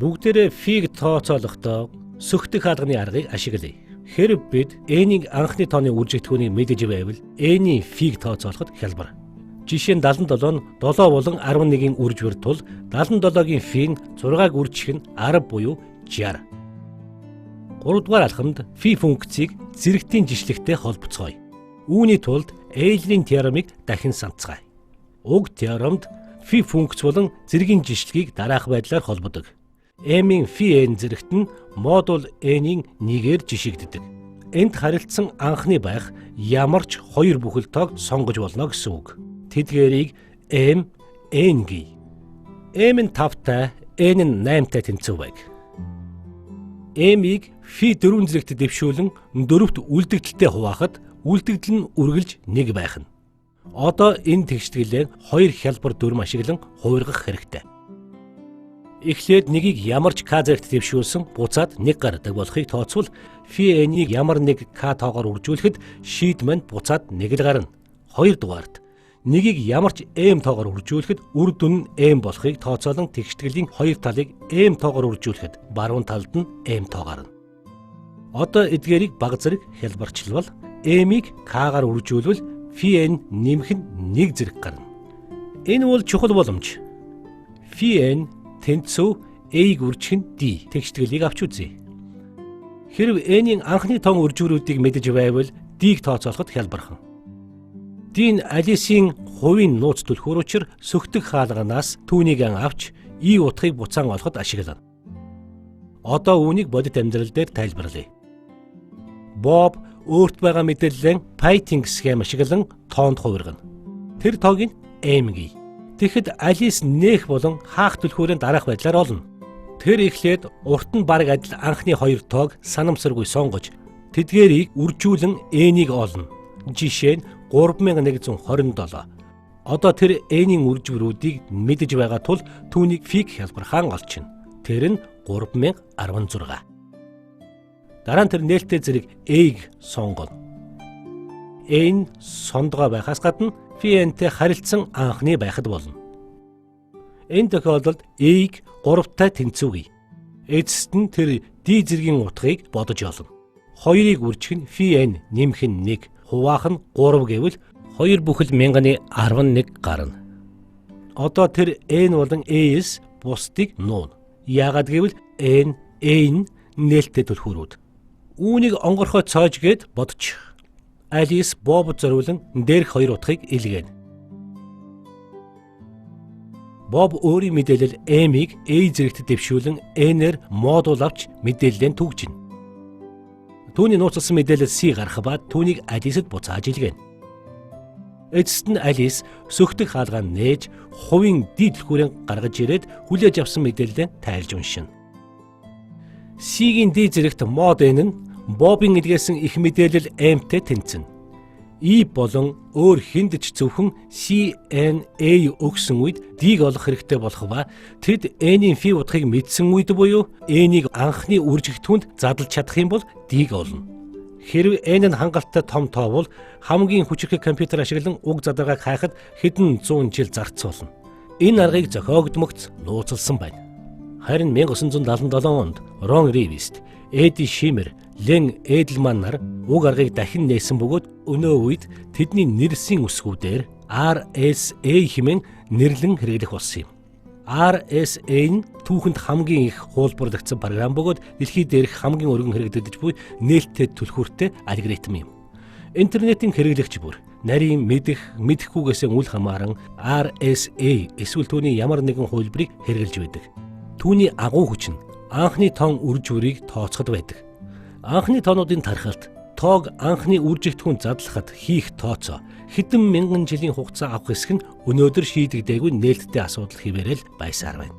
Бүгдээрээ фиг тооцоолохдоо сөхтөх хаалганы аргыг ашиглая. Хэрэв бид n-ийн анхны тооны үржигдэхүүнийг мэдэж байвал n-ийн фиг тооцоолоход хялбар. Жишээ нь 77 нь 7 болон 11-ийн үржвэр тул 77-гийн фиг 6-г үржих нь 10 буюу 60. 3-р алхамд фи функцийг зэрэгтийн жишлэгтэй холбоцгоё. Үүний тулд Эйлерийн теоремыг дахин санацгаая. Уг теоремд фи функц болон зэргийн жишлэгийг дараах байдлаар холбодог. M-ийн фи n зэрэгт нь модуль n-ийн 1-ээр жишигддэг. Энд харилцсан анхны байх ямар ч хоёр бүхэл тоог сонгож болно гэсэн үг. Тэдгээрийг M, N гэе. M нь 5-тай, N нь 8-тай тэнцүү байг. M-ийг фи 4 зэрэгт дэвшүүлэн 4-т үлдэгдэлтэй хуваахад үлдэгдэл нь үргэлж 1 байх нь. Одоо энэ тэгшдэглээ 2 хялбар дүрм ашиглан хувиргах хэрэгтэй. Эхлээд нэгийг ямар ч k зэрэгт дэвшүүлсэн буцаад 1 гардаг болохыг тооцвол фи n-ийг ямар нэг k тоогоор үржүүлэхэд шийд маань буцаад 1 л гарна. Хоёрдугаарт нэгийг ямар ч m тоогоор үржүүлэхэд үр дүн нь m болохыг тооцоолон тэгшдэглэлийн хоёр талыг m тоогоор үржүүлэхэд баруун талд нь m тоо гарна. Одоо эдгээрийг баг зэрэг хялбарчлал m-ийг k-гаар үржүүлвэл фи n нэмэх нь 1 зэрэг гарна. Энэ бол чухал боломж. Фи n тэнцүү a-г үржих нь d тэгшдэглийг авч үзье. Хэрв n-ийн анхны тоон үржвэрүүдийг мэдэж байвал d-г тооцоолоход хялбархан. D нь Алисийн хувийн нууц түлхүүр учир сөхтөх хаалганаас түүнийг авч E утгыг буцаан олоход ашиглана. Одоо үүнийг бодит амьдрал дээр тайлбарлая. Боб өөрт байгаа мэдээллийн Python схем ашиглан тоонд хувиргана. Тэр тоог нь M гэе. Тэгэхэд Алис нээх болон хаах түлхүүрийн дараах байдлаар олно. Тэр эхлээд урт нь бараг адил анхны хоёр тоог санамсаргүй сонгож тэдгээрийг үржүүлэн N-ийг олно. Жишээ нь 3127. Одоо тэр n-ийн үржвэрүүдийг мэдэж байгаа тул түүнийг фиг хялбархан олчихно. Тэр нь 3016. Дараа нь тэр нээлттэй зэрэг a-г сонгоно. n сондгоо байхаас гадна фи n-тэй харилцсан анхны байхад болно. Энэ тохиолдолд a-г 3-тай тэнцүүгий. Эцэст нь тэр d зэргийн утгыг бодож олно. 2-ыг үржих нь фи n нэмэх нь 1, хуваах нь 3 гэвэл 2 бүхэл 1011 гарна. Одоо тэр n болон a-с бусдыг нууна. Яагаад гэвэл n, a-н нээлттэй түлхүүрүүд. Үүнийг онгорхой цоож гээд бодчих. Алис Бобд зориулан дээрх 2 утгыг илгээнэ. Боб өөрийн мэдээлэл m-ийг a зэрэгт дэвшүүлэн n-ээр модуль авч мэдээллээ түгжинэ. Түүний нууцлсан мэдээлэл C гарах ба түүнийг Алисэд буцааж илгээнэ. Эцэст нь Алис сөхтөх хаалгаа нээж хувийн D түлхүүрийн гаргаж ирээд хүлээж авсан мэдээллээ тайлж уншина. C-гийн D зэрэгт мод n нь Бобын илгээсэн их мэдээлэл M-тэй тэнцэнэ. E болон өөр хүнд ч зөвхөн CNA өгсөн үед D-г олох хэрэгтэй болох ба тэд N-ийн фи утгыг мэдсэн үед буюу N-ийг анхны үржигдэхүүнд задлж чадах юм бол D-г олно. Хэрв N нь хангалттай том тоо бол хамгийн хүчирхэг компьютер ашиглан уг задаргааг хайхад хэдэн 100 жил зарцуулна. Энэ аргыг зохиогдмогц нууцлсан байна. Харин 1977 онд Рон Ривист, Эди Шимер, Лен Эдлман нар уг аргыг дахин нээсэн бөгөөд өнөө үед тэдний нэрсийн үсгүүдээр RSA хэмээн нэрлэн хэрэглэх болсон юм. RSA нь түүхэнд хамгийн их хуулбарлагдсан програм бөгөөд дэлхийд дээрх хамгийн өргөн хэрэглэгдэж буй нээлттэй түлхүүртэй алгоритм юм. Интернетийн хэрэглэгч бүр нарийн мэдэхгүйгээсээ үл хамааран RSA эсвэл түүний ямар нэгэн хувилбарыг хэрэглэж байдаг. Түүний агуу хүч нь анхны тоон үржвэрийг тооцоход байдаг. Анхны тоонуудын тархалт тоог анхны үржигдэхүүн задлахад хийх тооцоо хэдэн мянган жилийн хугацаа авах хэсэг нь өнөөдөр шийдэгдээгүй нээлттэй асуудал хിവэрэл байсаар байна.